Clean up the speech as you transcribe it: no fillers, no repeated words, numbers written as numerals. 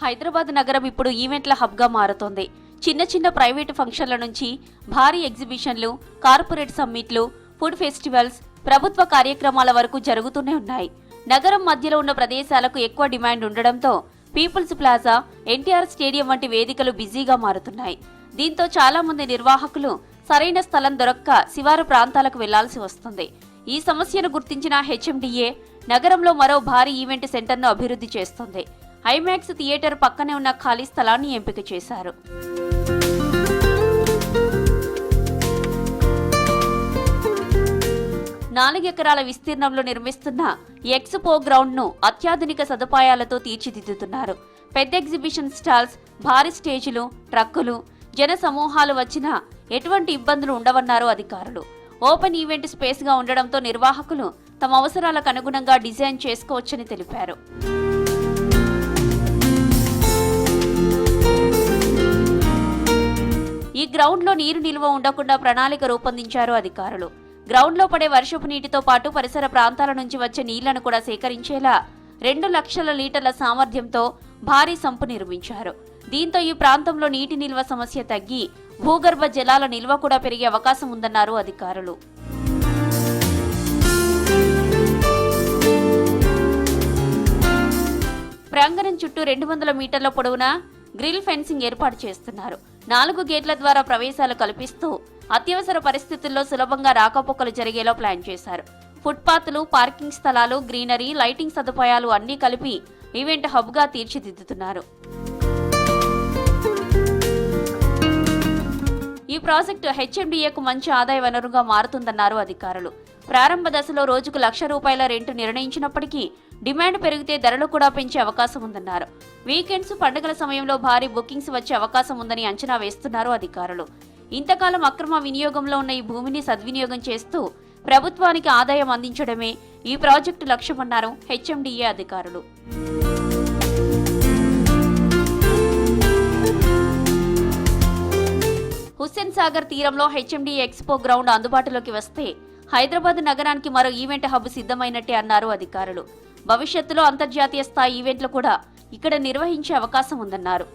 హైదరాబాద్ నగరం ఇప్పుడు ఈవెంట్ల హబ్గా మారుతోంది. చిన్న చిన్న ప్రైవేటు ఫంక్షన్ల నుంచి భారీ ఎగ్జిబిషన్లు, కార్పొరేట్ సమ్మిట్లు, ఫుడ్ ఫెస్టివల్స్, ప్రభుత్వ కార్యక్రమాల వరకు జరుగుతూనే ఉన్నాయి. నగరం మధ్యలో ఉన్న ప్రదేశాలకు ఎక్కువ డిమాండ్ ఉండడంతో పీపుల్స్ ప్లాజా, ఎన్టీఆర్ స్టేడియం వంటి వేదికలు బిజీగా మారుతున్నాయి. దీంతో చాలా మంది నిర్వాహకులు సరైన స్థలం దొరక్క శివారు ప్రాంతాలకు వెళ్లాల్సి వస్తుంది. ఈ సమస్యను గుర్తించిన హెచ్ఎండిఏ నగరంలో మరో భారీ ఈవెంట్ సెంటర్ను అభివృద్ధి చేస్తోంది. ఐమాక్స్ థియేటర్ పక్కనే ఉన్న ఖాళీ స్థలాన్ని ఎంపిక చేశారు. 4 ఎకరాల విస్తీర్ణంలో నిర్మిస్తున్న ఎక్స్పో గ్రౌండ్ ను అత్యాధునిక సదుపాయాలతో తీర్చిదిద్దుతున్నారు. పెద్ద ఎగ్జిబిషన్ స్టాల్స్, భారీ స్టేజీలు, ట్రక్కులు, జన సమూహాలు వచ్చినా ఎటువంటి ఇబ్బందులు ఉండవన్నారు అధికారులు. ఓపెన్ ఈవెంట్ స్పేస్ గా ఉండడంతో నిర్వాహకులు తమ అవసరాలకు అనుగుణంగా డిజైన్ చేసుకోవచ్చని తెలిపారు. ఈ గ్రౌండ్ లో నీరు నిల్వ ఉండకుండా ప్రణాళిక రూపొందించారు అధికారులు. గ్రౌండ్ లో పడే వర్షపు నీటితో పాటు పరిసర ప్రాంతాల నుంచి వచ్చే నీళ్లను కూడా సేకరించేలా 2 లక్షల లీటర్ల సామర్థ్యంతో భారీ సంపు నిర్మించారు. దీంతో ఈ ప్రాంతంలో నీటి నిల్వ సమస్య తగ్గి భూగర్భ జలాల నిల్వ కూడా పెరిగే అవకాశం ఉందన్నారు అధికారులు. ప్రాంగణం చుట్టూ 200 మీటర్ల పొడవున గ్రిల్ ఫెన్సింగ్ ఏర్పాటు చేస్తున్నారు. 4 గేట్ల ద్వారా ప్రవేశాలు కల్పిస్తూ అత్యవసర పరిస్థితుల్లో సులభంగా రాకపోకలు జరిగేలా ప్లాన్ చేశారు. ఫుట్పాత్లు, పార్కింగ్ స్థలాలు, గ్రీనరీ, లైటింగ్ సదుపాయాలు అన్నీ కలిపి ఈవెంట్ హబ్ గా తీర్చిదిద్దుతున్నారు. ఈ ప్రాజెక్టు హెచ్ఎండిఏకు మంచి ఆదాయ వనరుగా మారుతుందన్నారు అధికారులు. ప్రారంభ దశలో రోజుకు ₹1,00,000 రెంటు నిర్ణయించినప్పటికీ డిమాండ్ పెరిగితే ధరలు కూడా పెంచే అవకాశం ఉందన్నారు. వీకెండ్స్, పండుగల సమయంలో భారీ బుకింగ్స్ వచ్చే అవకాశం ఉందని అంచనా వేస్తున్నారు అధికారులు. ఇంతకాలం అక్రమ వినియోగంలో ఉన్న ఈ భూమిని సద్వినియోగం చేస్తూ ప్రభుత్వానికి ఆదాయం అందించడమే ఈ ప్రాజెక్టు లక్ష్యమన్నారు హెచ్ఎండిఏ అధికారులు. హుస్సేన్ సాగర్ తీరంలో హెచ్ఎండిఏ ఎక్స్పో గ్రౌండ్ అందుబాటులోకి వస్తే హైదరాబాద్ నగరానికి మరో ఈవెంట్ హబ్ సిద్ధమైనట్టే అన్నారు అధికారులు. భవిష్యత్తులో అంతర్జాతీయ స్థాయి ఈవెంట్లు కూడా ఇక్కడ నిర్వహించే అవకాశం ఉందన్నారు.